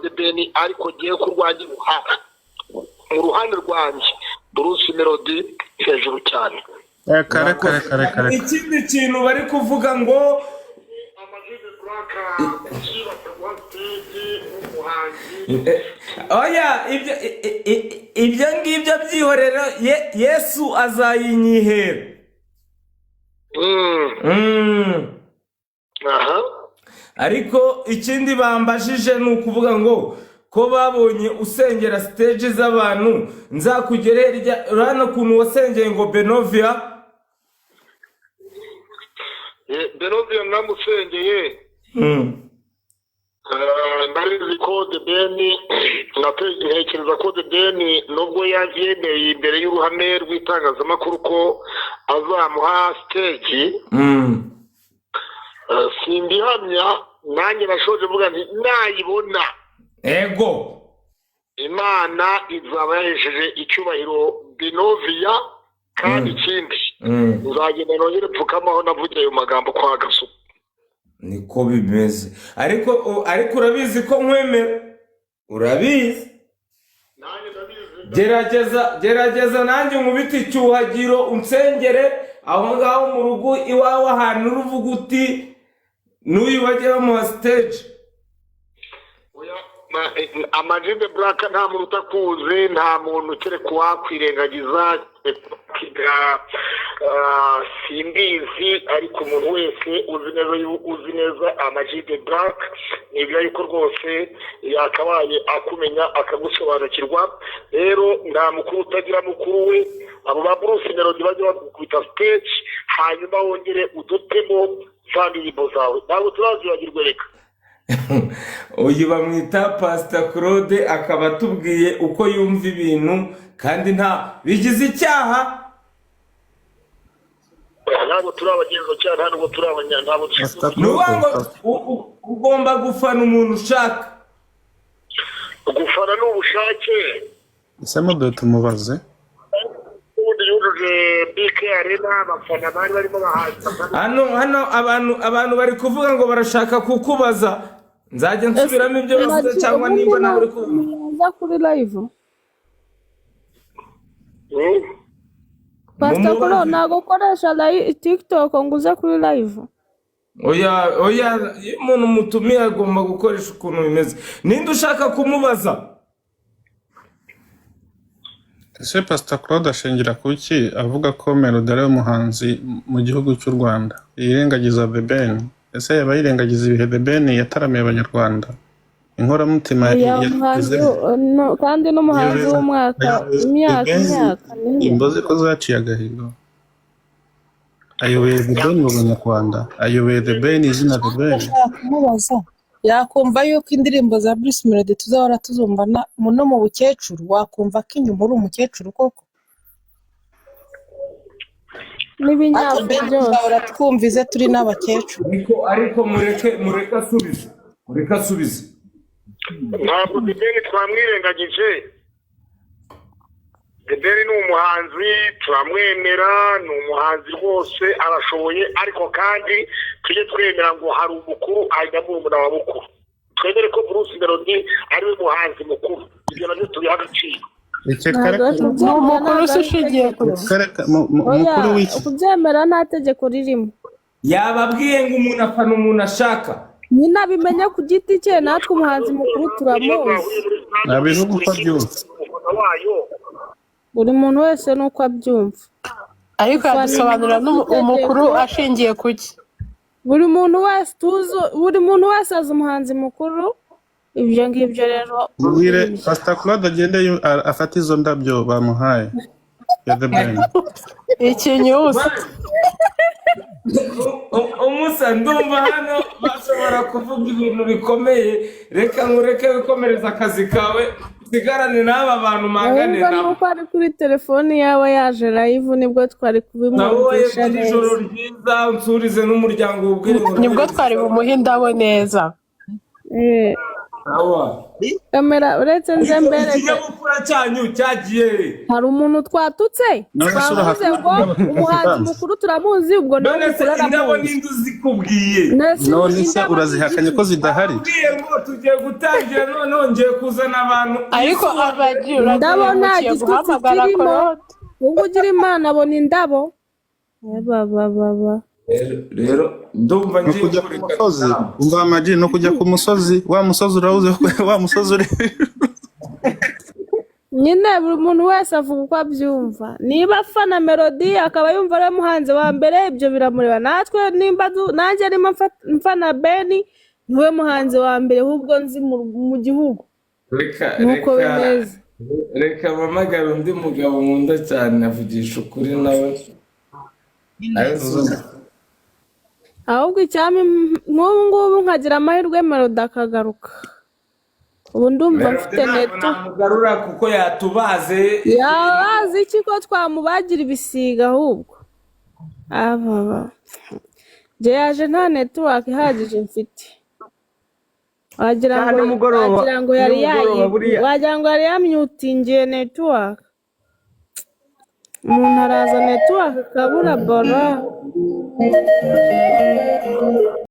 The Ben ariko giye kurwanya uruhara mu ruhande rwanjye Bruce Melody hejuru cyane kare ikindi kintu bari kuvuga ngo amajide braka kibatwa stage umuhanzi oya ibyo ngibyo byihorera Yesu azayinyihera aha ariko ikindi bambajije ni ukuvuga ngo ko babonye usengera stage z'abantu nzakugerera urana kuntu wasengeye ngo Benovia Benovia namusengeye ndarizi ko The Ben ntekereza ko The Ben nubwo yavyemeye imbere y'uruhame rw'itangazamakuru ko azamuha stage simbihamya nanjye nashoje mvuga nti nayibona ego Imana izaba yahesheje icyubahiro Benovia kandi ikindi uzagenda nongere pfukamaho navugira ayo magambo kwa Gasu niko bimeze ariko urabizi ko nkwemera urabizi gerageza nanjye nkubita icyuhagiro unsengere aho ngaho mu rugo iwawe ahantu uruvuga uti n'uyu bajye bamuha stage amajide braka nta muntu utakuzi nta muntu kereka wakwirengagiza simbizi ariko umuntu wese uzi neza amajide braka nibyo ariko rwose yakabaye akumenya akagusobanukirwa rero nta mukuru utagira mukuru we abo ba Bruce Melody bajya bakubita stage hanyuma wongere udutemo za ndirimbo zawe ntabwo turazibagirwe reka uyu bamwita Pastor Claude akaba atubwiye uko yumva ibintu kandi nta bigize icyaha ntabwo turi abagenzacyaha ntabwo turi abanyantabo ugomba gufana umuntu ushaka gufana n'ubushake ese mudo tumubaze ubundi yujuje BK Arena abafana bari barimo bahaza hano abantu bari kuvuga ngo barashaka kukubaza nzajya nsubiramo ibyo bavuze cyangwa nimba nawe uri kuvuga kuri live Pastor Claude ntago ukoresha TikTok ngo uze kuri live oya umuntu mutumiye agomba gukoresha ukuntu bimeze ninde ushaka kumubaza ese Pastor Claude ashingira kuki avuga ko Melody ari umuhanzi mu gihugu cy'u Rwanda yirengagiza The Ben ese yaba yirengagiza ibihe The Ben yataramiye abanyarwanda inkoramutima kandi n'umuhanzi w'umwaka imyaka imboze ko zaciye agahigo ayoboye The Ben mu banyarwanda ayoboye The Ben izina The Ben kumubaza yakumva yuko indirimbo za Bruce Melody tuzahora tuzumva no mu bukecuru wakumva ko inyuma uri umukecuru koko n'ibinyabyo byose twumvize turi n'abakecuru ariko mureke asubize ntabwo The Ben twamwirengagije The Ben ni umuhanzi turamwemera ni umuhanzi rwose arashoboye ariko kandi tujye twemera ngo hari umukuru hanyuma murumuna wa mukuru twemere ko Bruce Melody ari we muhanzi mukuru ibyo nabyo tubiha agaciro umukuru ushingiye umukuru w'iki kubyemera nta tegeko ririmo yababwiye ngo umuntu afana umuntu ashaka nyine abimenye ku giti cye natwe umuhanzi mukuru turamuzi nabivuga uko abyumva buri muntu wese nuko abyumva ariko yadusobanurira umukuru ashingiye kuki buri muntu wese azi umuhanzi mukuru ibyo ngibyo rero mubwire Pastor Claude agende afata izo ndabyo bamuhaye ya The Ben ikinyuza umusa ndumva hano bashobora kuvuga ibintu bikomeye reka nkureke wikomereza akazi kawe sigarane n'aba bantu mangane nabo nuko ari kuri telefoni yawe yaje live nibwo twari kubimwumvisha neza ijoro ryiza unsurize n'umuryango ubwire nibwo twari bumuhe indabo neza Awa. kamera uretse nze mbere Ikinyabupfura cyanyu cyagiye he? hari umuntu twatutse None se twavuze urahakana ngo umuhanzi mukuru turamuzi ubwo nawe None se mukuru indabo aramuzi n'inzu zikubwiye. none se urazihakanye ko zidahari Ubwiye ngo tugiye gutangira noneho ngiye kuzana abantu. ariko abaji Indabo nta uragiye gitutsi guhamagara kirimo. Claude. ubwo ugira imana abona indabo baba Rero ndumva no kujya ku musozi umva amaji no kujya ku musozi wa musozi urawuze wa musozi uri nyine buri muntu wese avuga uko abyumva niba afana melody akaba yumva ari muhanzi wa mbere ibyo biramureba natwe nimba nanjye arimo mfana Beni niwe muhanzi wa mbere ahubwo nzi mu gihugu nuko bimeze reka mpamagare undi mugabo nkunda cyane avugisha ukuri nawe ahubwo icyami nk'ubu ngubu nkagira amahirwe melody akagaruka ubu ndumva mfite neto namugarura kuko yatubaze yabazi iki ko twamubagira ibisiga ahubwo njye yaje nta network ihagije mfite wagira ngo yari yamyutingiye network umuntu araza network akabura bora